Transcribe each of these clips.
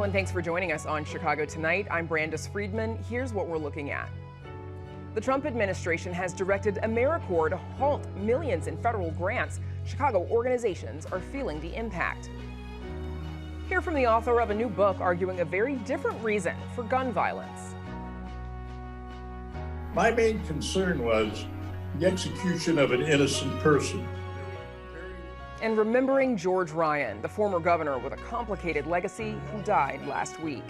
and thanks for joining us on Chicago Tonight. I'm Brandis Friedman. Here's what we're looking at. The Trump administration has directed AmeriCorps to halt millions in federal grants. Chicago organizations are feeling the impact. Hear from the author of a new book arguing a very different reason for gun violence. My main concern was the execution of an innocent person. And remembering George Ryan, the former governor with a complicated legacy who died last week.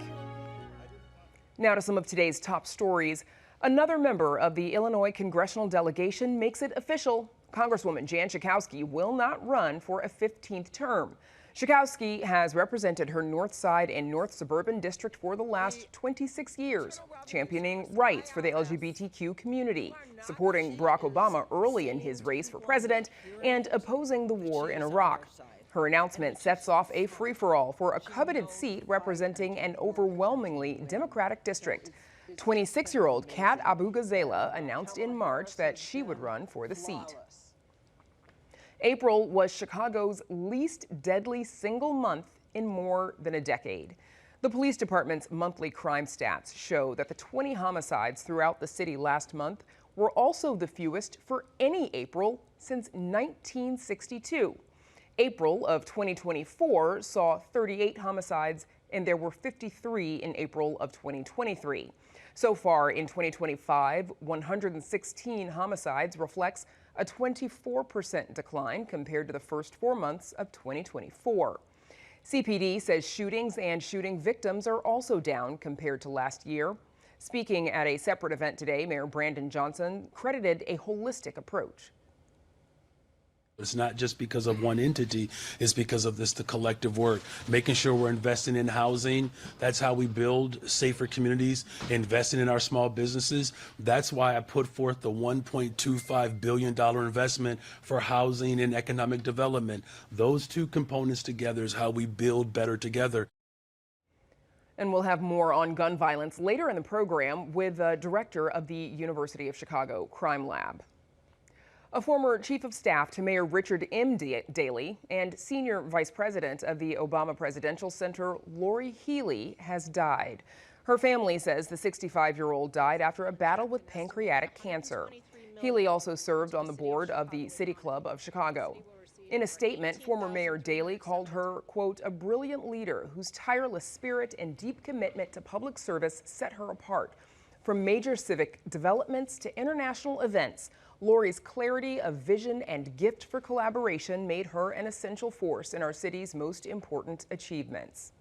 Now to some of today's top stories. Another member of the Illinois congressional delegation makes it official. Congresswoman Jan Shakowski will not run for a 15th term. Shakowski has represented her North Side and North Suburban district for the last 26 years, championing rights for the LGBTQ community, supporting Barack Obama early in his race for president, and opposing the war in Iraq. Her announcement sets off a free-for-all for a coveted seat representing an overwhelmingly Democratic district. 26-year-old Kat Abu-Ghazala announced in March that she would run for the seat. April was Chicago's least deadly single month in more than a decade. The police department's monthly crime stats show that the 20 homicides throughout the city last month were also the fewest for any April since 1962. April of 2024 saw 38 homicides, and there were 53 in April of 2023. So far in 2025, 116 homicides reflects a 24% decline compared to the first 4 months of 2024. CPD says shootings and shooting victims are also down compared to last year. Speaking at a separate event today, Mayor Brandon Johnson credited a holistic approach. It's not just because of one entity, it's because of the collective work, making sure we're investing in housing. That's how we build safer communities, investing in our small businesses. That's why I put forth the $1.25 billion investment for housing and economic development. Those two components together is how we build better together. And we'll have more on gun violence later in the program with the director of the University of Chicago Crime Lab. A former chief of staff to Mayor Richard M. Daley and senior vice president of the Obama Presidential Center, Lorie Healey, has died. Her family says the 65-year-old died after a battle with pancreatic cancer. Healey also served on the board of the City Club of Chicago. In a statement, former Mayor Daley called her, quote, a brilliant leader whose tireless spirit and deep commitment to public service set her apart. From major civic developments to international events, Lorie's clarity of vision and gift for collaboration made her an essential force in our city's most important achievements.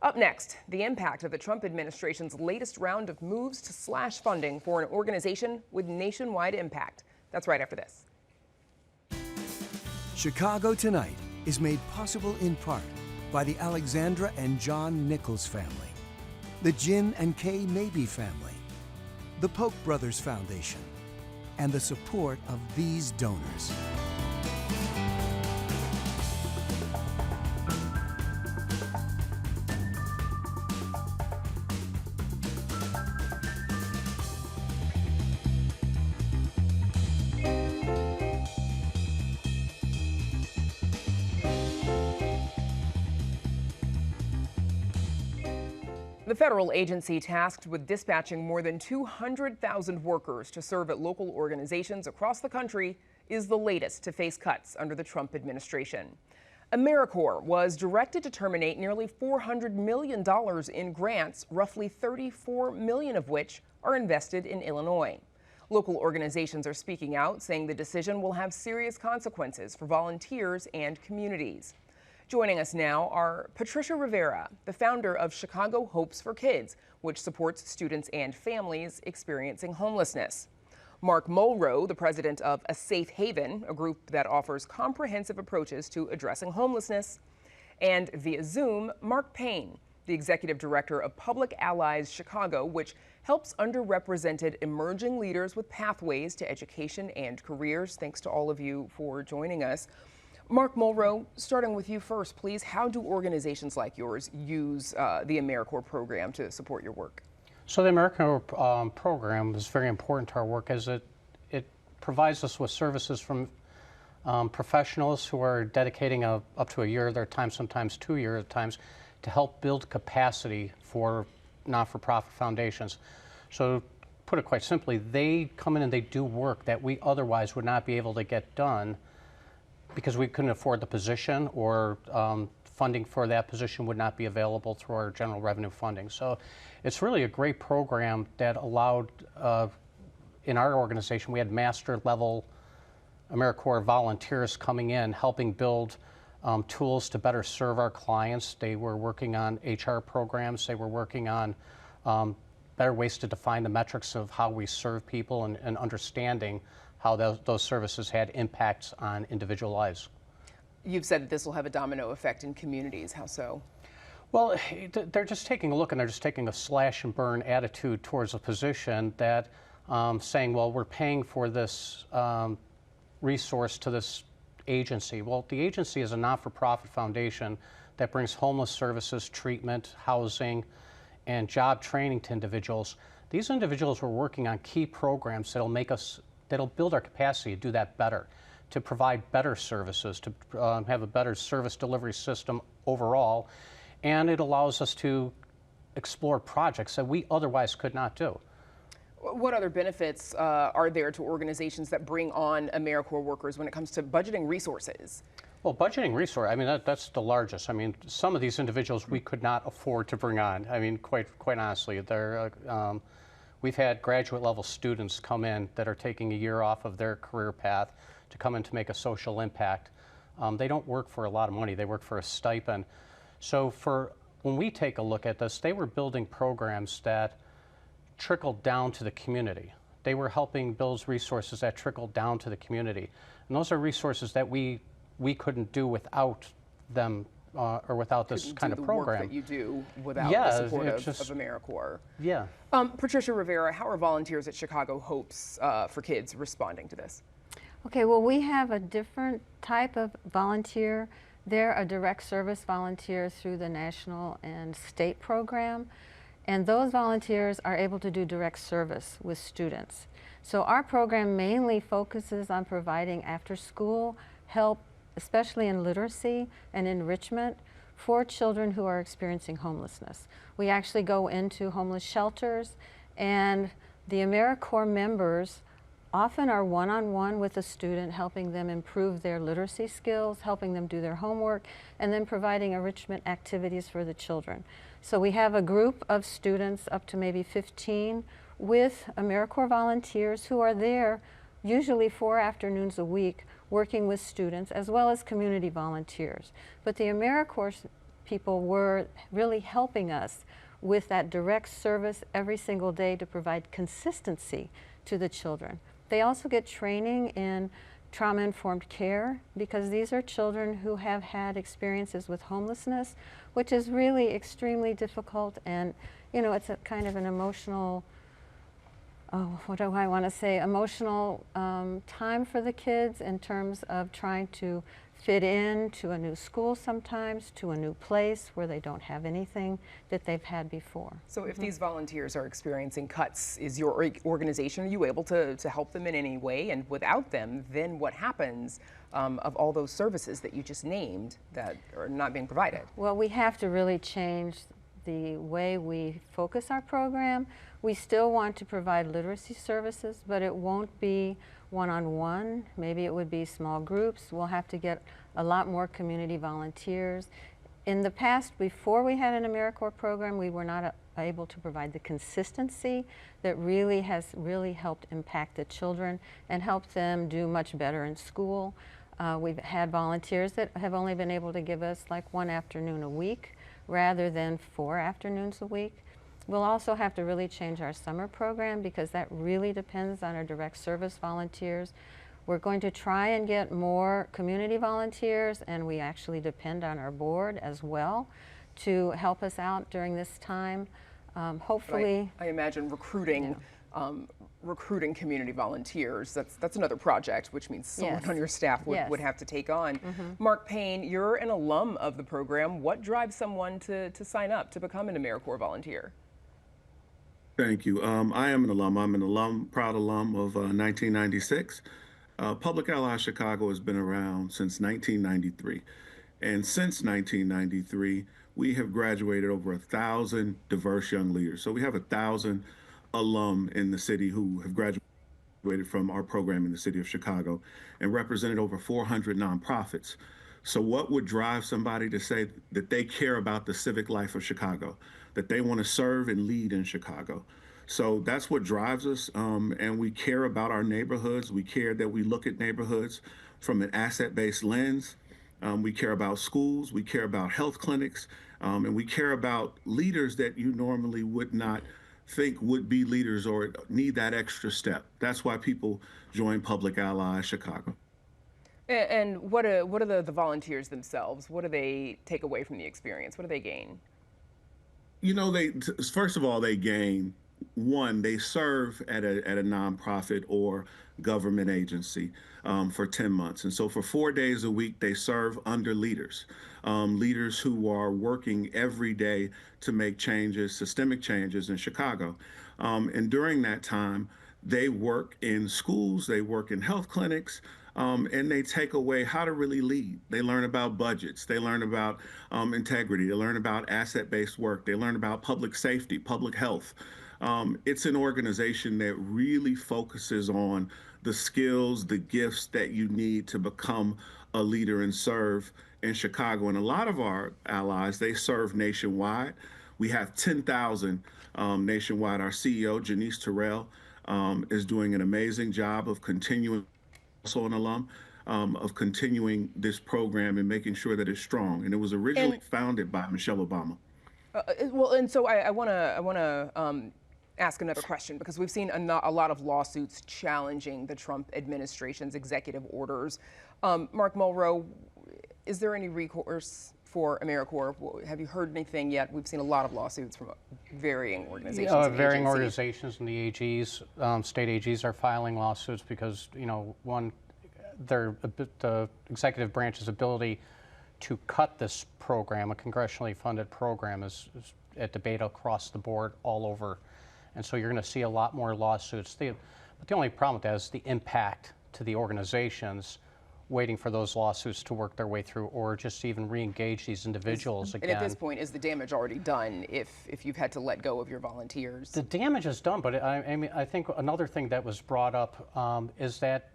Up next, the impact of the Trump administration's latest round of moves to slash funding for an organization with nationwide impact. That's right after this. Chicago Tonight is made possible in part by the Alexandra and John Nichols family, the Jim and Kay Mabee family, the Polk Brothers Foundation, and the support of these donors. The federal agency tasked with dispatching more than 200,000 workers to serve at local organizations across the country is the latest to face cuts under the Trump administration. AmeriCorps was directed to terminate nearly $400 million in grants, roughly $34 million of which are invested in Illinois. Local organizations are speaking out, saying the decision will have serious consequences for volunteers and communities. Joining us now are Patricia Rivera, the founder of Chicago Hopes for Kids, which supports students and families experiencing homelessness. Mark Mulrow, the president of A Safe Haven, a group that offers comprehensive approaches to addressing homelessness. And via Zoom, Mark Payne, the executive director of Public Allies Chicago, which helps underrepresented emerging leaders with pathways to education and careers. Thanks to all of you for joining us. Mark Mulrow, starting with you first, please. How do organizations like yours use the AmeriCorps program to support your work? So the AmeriCorps program is very important to our work as it provides us with services from professionals who are dedicating up to a year of their time, sometimes 2 years at times, to help build capacity for not-for-profit foundations. So, put it quite simply, they come in and they do work that we otherwise would not be able to get done because we couldn't afford the position, or funding for that position would not be available through our general revenue funding. So it's really a great program that allowed, in our organization, we had master level AmeriCorps volunteers coming in, helping build tools to better serve our clients. They were working on HR programs. They were working on better ways to define the metrics of how we serve people, and understanding how those services had impacts on individual lives. You've said that this will have a domino effect in communities. How so? Well, they're just taking a look, and they're just taking a slash and burn attitude towards a position that saying, well, we're paying for this resource to this agency. Well, the agency is a not-for-profit foundation that brings homeless services, treatment, housing, and job training to individuals. These individuals were working on key programs that'll build our capacity to do that better, to provide better services, to have a better service delivery system overall, and it allows us to explore projects that we otherwise could not do. What other benefits are there to organizations that bring on AmeriCorps workers when it comes to budgeting resources? Well, budgeting resource, I mean, that's the largest. I mean, some of these individuals we could not afford to bring on. I mean, quite honestly, we've had graduate level students come in that are taking a year off of their career path to come in to make a social impact. They don't work for a lot of money. They work for a stipend. So when we take a look at this, they were building programs that trickled down to the community. They were helping build resources that trickled down to the community. And those are resources that we couldn't do without them, or without this kind of program. Work that you do without the support of AmeriCorps. Yeah. Patricia Rivera, how are volunteers at Chicago Hopes for Kids responding to this? Okay, well, we have a different type of volunteer. They're a direct service volunteer through the national and state program, and those volunteers are able to do direct service with students. So our program mainly focuses on providing after-school help, especially in literacy and enrichment, for children who are experiencing homelessness. We actually go into homeless shelters, and the AmeriCorps members often are one-on-one with a student, helping them improve their literacy skills, helping them do their homework, and then providing enrichment activities for the children. So we have a group of students, up to maybe 15, with AmeriCorps volunteers who are there usually 4 afternoons a week, working with students as well as community volunteers. But the AmeriCorps people were really helping us with that direct service every single day to provide consistency to the children. They also get training in trauma-informed care, because these are children who have had experiences with homelessness, which is really extremely difficult, and it's a kind of an emotional, what do I want to say, emotional time for the kids in terms of trying to fit in to a new school sometimes, to a new place where they don't have anything that they've had before. So if these volunteers are experiencing cuts, is your organization, are you able to help them in any way? And without them, then what happens of all those services that you just named that are not being provided? Well, we have to really change the way we focus our program. We still want to provide literacy services, but it won't be one-on-one. Maybe it would be small groups. We'll have to get a lot more community volunteers. In the past, before we had an AmeriCorps program, we were not able to provide the consistency that really has helped impact the children and helped them do much better in school. We've had volunteers that have only been able to give us like 1 afternoon a week rather than 4 afternoons a week. We'll also have to really change our summer program, because that really depends on our direct service volunteers. We're going to try and get more community volunteers, and we actually depend on our board as well to help us out during this time. Hopefully, I imagine recruiting recruiting community volunteers, that's another project, which means someone on your staff would have to take on. Mark Payne, you're an alum of the program. What drives someone to sign up to become an AmeriCorps volunteer? Thank you. I am an alum. I'm an alum, proud alum of 1996. Public Ally Chicago has been around since 1993. And since 1993, we have graduated over 1,000 diverse young leaders. So we have 1,000 alum in the city who have graduated from our program in the city of Chicago and represented over 400 nonprofits. So what would drive somebody to say that they care about the civic life of Chicago, that they want to serve and lead in Chicago? So that's what drives us, and we care about our neighborhoods. We care that we look at neighborhoods from an asset-based lens. We care about schools, we care about health clinics, and we care about leaders that you normally would not think would be leaders or need that extra step. That's why people join Public Ally Chicago. And what are the volunteers themselves? What do they take away from the experience? What do they gain? You know, first of all, they gain, one, they serve at a nonprofit or government agency for 10 months. And so for 4 days a week, they serve under leaders, leaders who are working every day to make changes, systemic changes in Chicago. And during that time, they work in schools, they work in health clinics, and they take away how to really lead. They learn about budgets, they learn about integrity, they learn about asset-based work, they learn about public safety, public health. It's an organization that really focuses on the skills, the gifts that you need to become a leader and serve in Chicago. And a lot of our allies, they serve nationwide. We have 10,000 nationwide. Our CEO, Janice Terrell, is doing an amazing job of continuing, also an alum, of continuing this program and making sure that it's strong. And it was originally founded by Michelle Obama. Well, and so I want to ask another question, because we've seen a lot of lawsuits challenging the Trump administration's executive orders. Mark Mulrow, is there any recourse for AmeriCorps? Have you heard anything yet? We've seen a lot of lawsuits from varying organizations. Varying organizations and the AGs, state AGs are filing lawsuits because, you know, one, the executive branch's ability to cut this program, a congressionally funded program, is at debate across the board all over. And so you're going to see a lot more lawsuits. But the only problem with that is the impact to the organizations waiting for those lawsuits to work their way through, or just even re-engage these individuals again. And at this point, is the damage already done if you've had to let go of your volunteers? The damage is done, but I mean, I think another thing that was brought up is that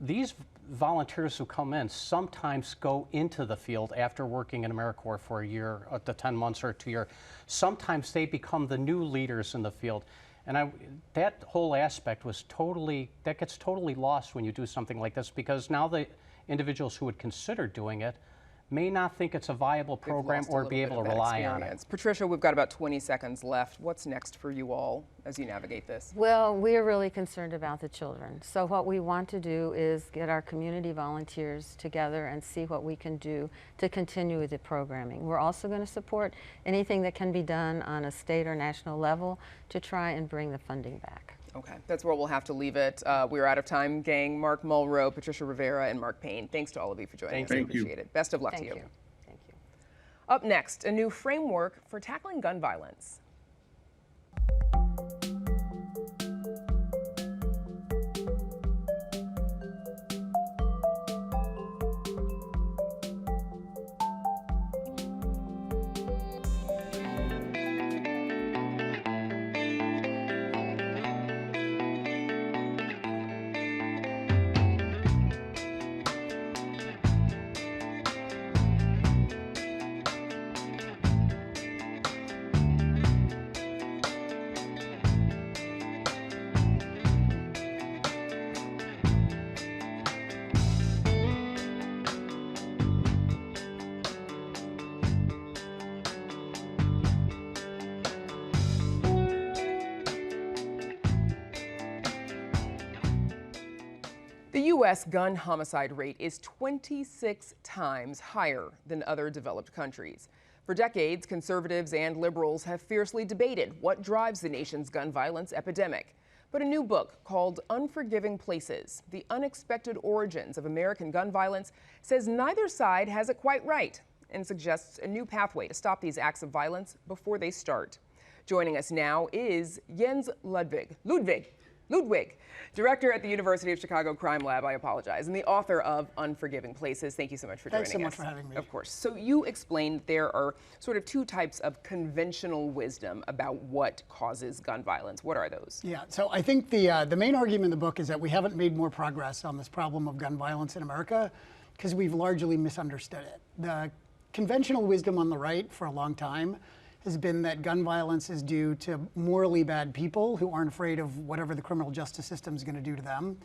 these volunteers who come in sometimes go into the field after working in AmeriCorps for a year, up to 10 months or 2 years. Sometimes they become the new leaders in the field. And that whole aspect gets totally lost when you do something like this, because now the individuals who would consider doing it may not think it's a viable program or be able to rely on it. Patricia, we've got about 20 seconds left. What's next for you all as you navigate this? Well, we are really concerned about the children. So what we want to do is get our community volunteers together and see what we can do to continue with the programming. We're also going to support anything that can be done on a state or national level to try and bring the funding back. Okay, that's where we'll have to leave it. We're out of time, gang. Mark Mulrow, Patricia Rivera, and Mark Payne. Thanks to all of you for joining us. Thank you. Appreciate it. Best of luck to you. Thank you. Up next, a new framework for tackling gun violence. The U.S. gun homicide rate is 26 times higher than other developed countries. For decades, conservatives and liberals have fiercely debated what drives the nation's gun violence epidemic. But a new book called Unforgiving Places, The Unexpected Origins of American Gun Violence, says neither side has it quite right and suggests a new pathway to stop these acts of violence before they start. Joining us now is Ludvig. Ludwig, director at the University of Chicago Crime Lab, I apologize, and the author of Unforgiving Places. Thank you so much for joining us. Thanks so much for having me. Of course. So you explained there are sort of two types of conventional wisdom about what causes gun violence. What are those? Yeah, so I think the main argument in the book is that we haven't made more progress on this problem of gun violence in America because we've largely misunderstood it. The conventional wisdom on the right for a long time has been that gun violence is due to morally bad people who aren't afraid of whatever the criminal justice system is going to do to them.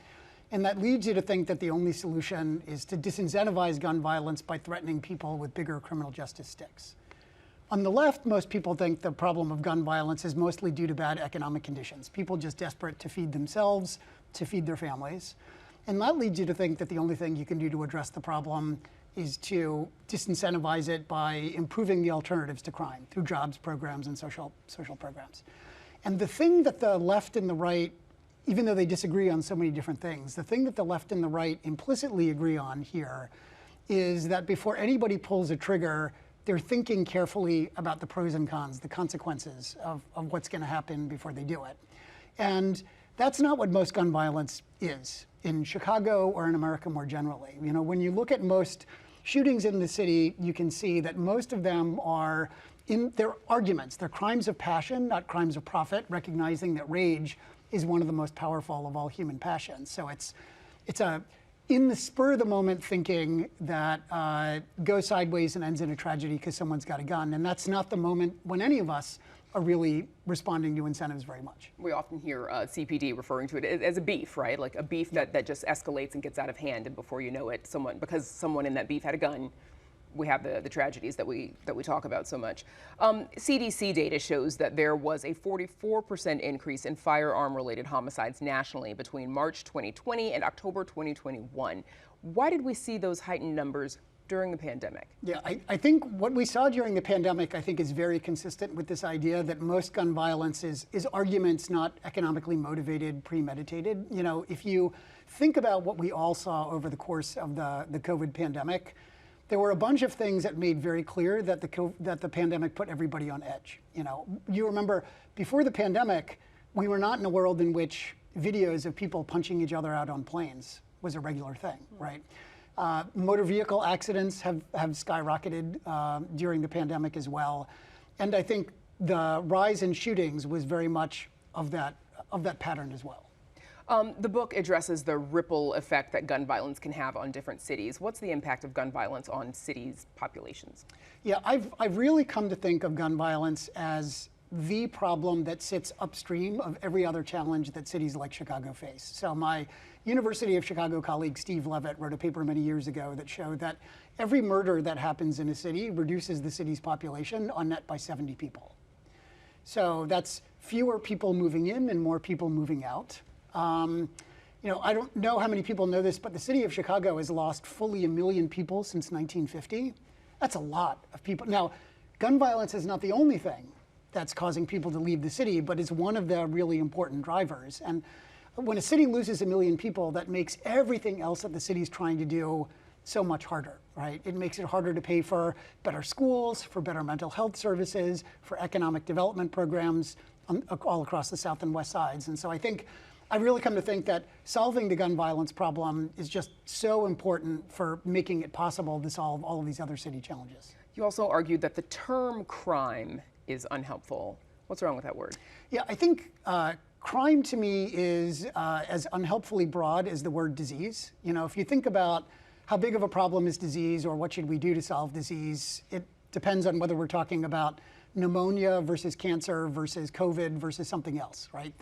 And that leads you to think that the only solution is to disincentivize gun violence by threatening people with bigger criminal justice sticks. On the left, most people think the problem of gun violence is mostly due to bad economic conditions. People just desperate to feed themselves, to feed their families. And that leads you to think that the only thing you can do to address the problem is to disincentivize it by improving the alternatives to crime through jobs programs and social programs. And the thing that the left and the right, even though they disagree on so many different things, the thing that the left and the right implicitly agree on here is that before anybody pulls a trigger, they're thinking carefully about the pros and cons, the consequences of what's going to happen before they do it. And that's not what most gun violence is in Chicago or in America more generally. You know, when you look at most shootings in the city, you can see that most of them are in their arguments. They're crimes of passion, not crimes of profit, recognizing that rage is one of the most powerful of all human passions. So it's a in the spur of the moment thinking that goes sideways and ends in a tragedy because someone's got a gun. And that's not the moment when any of us are really responding to incentives very much. We often hear CPD referring to it as a beef, right? Like a beef that just escalates and gets out of hand, and before you know it, because someone in that beef had a gun, we have the tragedies that we talk about so much. CDC data shows that there was a 44% increase in firearm-related homicides nationally between March 2020 and October 2021. Why did we see those heightened numbers during the pandemic? Yeah, I think what we saw during the pandemic, I think, is very consistent with this idea that most gun violence is arguments not economically motivated, premeditated. You know, if you think about what we all saw over the course of the COVID pandemic, there were a bunch of things that made very clear that the pandemic put everybody on edge. You know, you remember before the pandemic, we were not in a world in which videos of people punching each other out on planes was a regular thing, right? Motor vehicle accidents have skyrocketed during the pandemic as well. And I think the rise in shootings was very much of that pattern as well. The book addresses the ripple effect that gun violence can have on different cities. What's the impact of gun violence on cities' populations? Yeah, I've really come to think of gun violence as the problem that sits upstream of every other challenge that cities like Chicago face. So my University of Chicago colleague Steve Levitt wrote a paper many years ago that showed that every murder that happens in a city reduces the city's population on net by 70 people. So that's fewer people moving in and more people moving out. You know, I don't know how many people know this, but the city of Chicago has lost fully 1 million people since 1950. That's a lot of people. Now, gun violence is not the only thing that's causing people to leave the city, but is one of the really important drivers. And when a city loses 1 million people, that makes everything else that the city's trying to do so much harder, right? It makes it harder to pay for better schools, for better mental health services, for economic development programs all across the South and West sides. And so I think I've really come to think that solving the gun violence problem is just so important for making it possible to solve all of these other city challenges. You also argued that the term crime is unhelpful. What's wrong with that word? Yeah, I think crime to me is as unhelpfully broad as the word disease. You know, if you think about how big of a problem is disease or what should we do to solve disease, it depends on whether we're talking about pneumonia versus cancer versus COVID versus something else, right?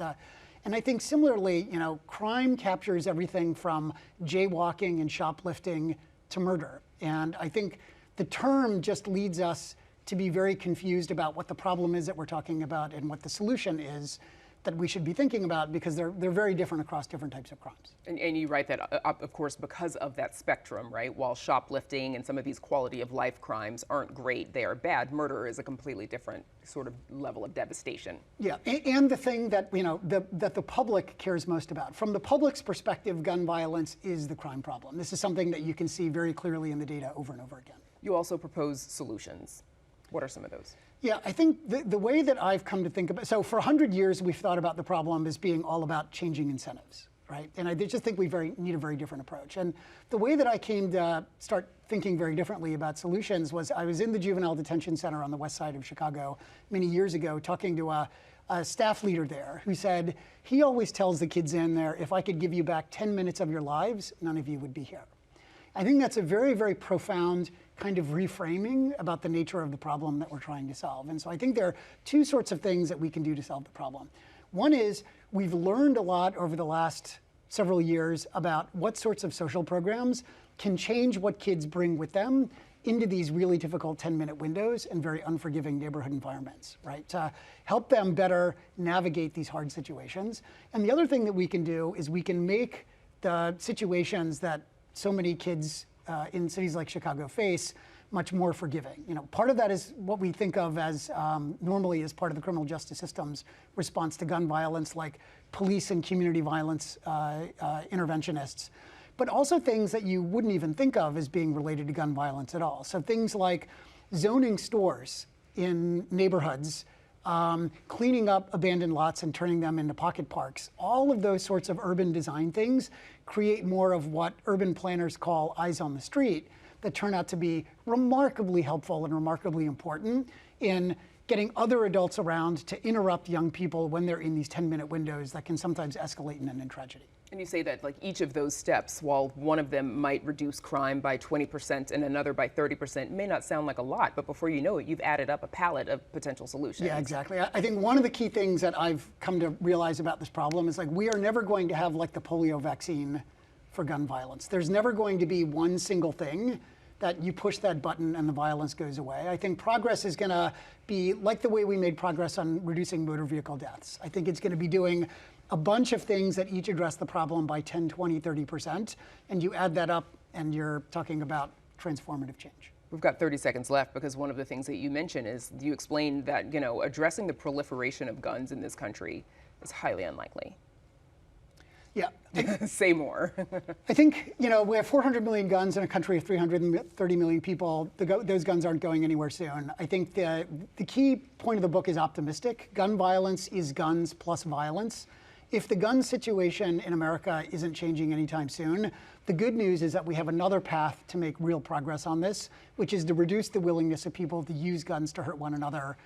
And I think similarly, you know, crime captures everything from jaywalking and shoplifting to murder. And I think the term just leads us to be very confused about what the problem is that we're talking about and what the solution is that we should be thinking about, because they're very different across different types of crimes. And you write that, of course, because of that spectrum, right? While shoplifting and some of these quality of life crimes aren't great, they are bad. Murder is a completely different sort of level of devastation. Yeah, and the thing that, you know, that the public cares most about. From the public's perspective, gun violence is the crime problem. This is something that you can see very clearly in the data over and over again. You also propose solutions. What are some of those? Yeah, I think the way that I've come to think about, so for 100 years we've thought about the problem as being all about changing incentives, right? And I just think we need a very different approach. And the way that I came to start thinking very differently about solutions was I was in the juvenile detention center on the west side of Chicago many years ago talking to a staff leader there who said he always tells the kids in there, if I could give you back 10 minutes of your lives, none of you would be here. I think that's a very, very profound kind of reframing about the nature of the problem that we're trying to solve. And so I think there are two sorts of things that we can do to solve the problem. One is we've learned a lot over the last several years about what sorts of social programs can change what kids bring with them into these really difficult 10-minute windows and very unforgiving neighborhood environments, right? To help them better navigate these hard situations. And the other thing that we can do is we can make the situations that so many kids in cities like Chicago face much more forgiving. You know, part of that is what we think of as normally as part of the criminal justice system's response to gun violence, like police and community violence interventionists, but also things that you wouldn't even think of as being related to gun violence at all. So things like zoning stores in neighborhoods, cleaning up abandoned lots and turning them into pocket parks. All of those sorts of urban design things create more of what urban planners call eyes on the street that turn out to be remarkably helpful and remarkably important in getting other adults around to interrupt young people when they're in these 10-minute windows that can sometimes escalate in an tragedy. And you say that like each of those steps, while one of them might reduce crime by 20% and another by 30%, may not sound like a lot, but before you know it, you've added up a palette of potential solutions. Yeah, exactly. I think one of the key things that I've come to realize about this problem is like we are never going to have like the polio vaccine for gun violence. There's never going to be one single thing that you push that button and the violence goes away. I think progress is going to be like the way we made progress on reducing motor vehicle deaths. I think it's going to be doing a bunch of things that each address the problem by 10, 20, 30%, and you add that up and you're talking about transformative change. We've got 30 seconds left because one of the things that you mentioned is you explained that, you know, addressing the proliferation of guns in this country is highly unlikely. Yeah. Say more. I think, you know, we have 400 million guns in a country of 330 million people. Those guns aren't going anywhere soon. I think the key point of the book is optimistic. Gun violence is guns plus violence. If the gun situation in America isn't changing anytime soon, the good news is that we have another path to make real progress on this, which is to reduce the willingness of people to use guns to hurt one another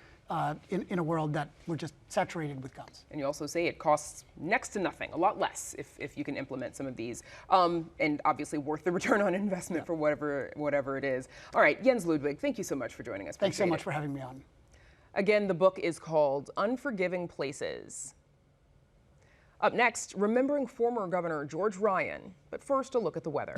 in a world that we're just saturated with guns. And you also say it costs next to nothing, a lot less if you can implement some of these, and obviously worth the return on investment for whatever it is. All right, Jens Ludwig, thank you so much for joining us. Thanks so much for having me on. Again, the book is called Unforgiving Places. Up next, remembering former Governor George Ryan, but first a look at the weather.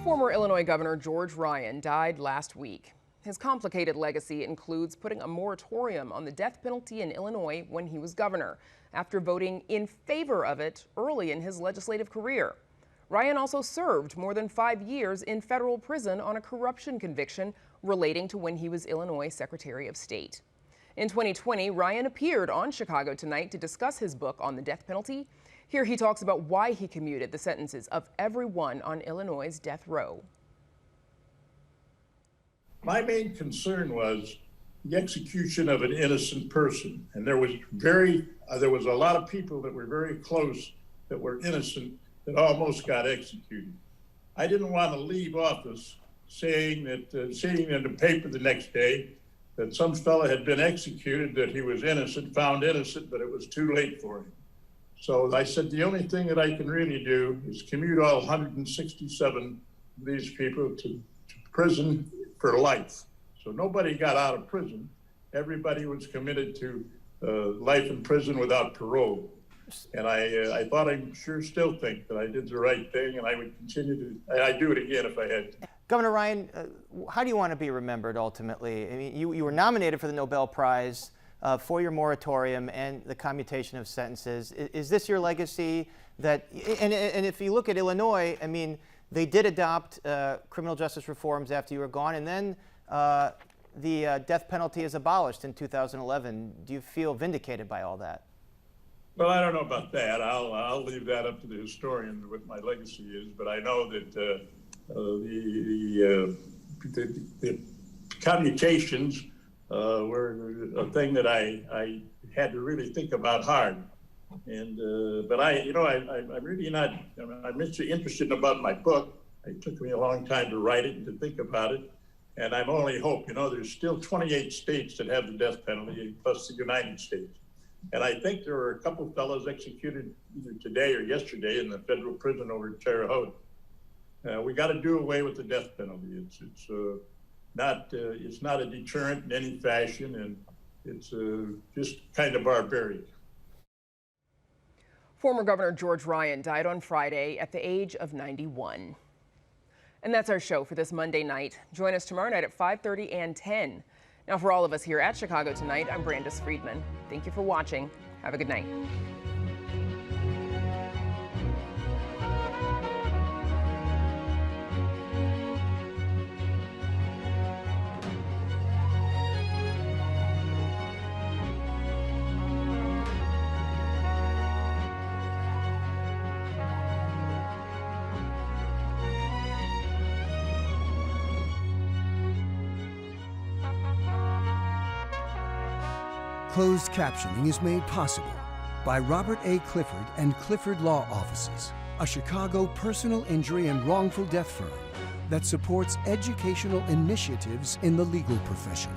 Former Illinois Governor George Ryan died last week. His complicated legacy includes putting a moratorium on the death penalty in Illinois when he was governor, after voting in favor of it early in his legislative career. Ryan also served more than 5 years in federal prison on a corruption conviction relating to when he was Illinois Secretary of State. In 2020, Ryan appeared on Chicago Tonight to discuss his book on the death penalty. Here he talks about why he commuted the sentences of everyone on Illinois' death row. My main concern was the execution of an innocent person. And there was a lot of people that were very close that were innocent that almost got executed. I didn't want to leave office saying that, seeing in the paper the next day that some fellow had been executed, that he was innocent, found innocent, but it was too late for him. So I said, the only thing that I can really do is commute all 167 of these people to prison for life. So nobody got out of prison. Everybody was committed to life in prison without parole. And I thought, I still think that I did the right thing, and I would continue to, I'd do it again if I had to. Governor Ryan, how do you want to be remembered ultimately? I mean, you were nominated for the Nobel Prize for your moratorium and the commutation of sentences. Is this your legacy? That, and if you look at Illinois, I mean, they did adopt criminal justice reforms after you were gone, and then the death penalty is abolished in 2011. Do you feel vindicated by all that? Well, I don't know about that. I'll leave that up to the historian what my legacy is. But I know that the commutations were a thing that I had to really think about hard. And but I'm really not. I'm interested about my book. It took me a long time to write it and to think about it. And I'm only hope. There's still 28 states that have the death penalty, plus the United States. And I think there were a couple of fellows executed either today or yesterday in the federal prison over in Terre Haute. We got to do away with the death penalty. It's not a deterrent in any fashion, and it's just kind of barbaric. Former Governor George Ryan died on Friday at the age of 91. And that's our show for this Monday night. Join us tomorrow night at 5:30 and 10. Now, for all of us here at Chicago Tonight, I'm Brandis Friedman. Thank you for watching. Have a good night. Closed captioning is made possible by Robert A. Clifford and Clifford Law Offices, a Chicago personal injury and wrongful death firm that supports educational initiatives in the legal profession.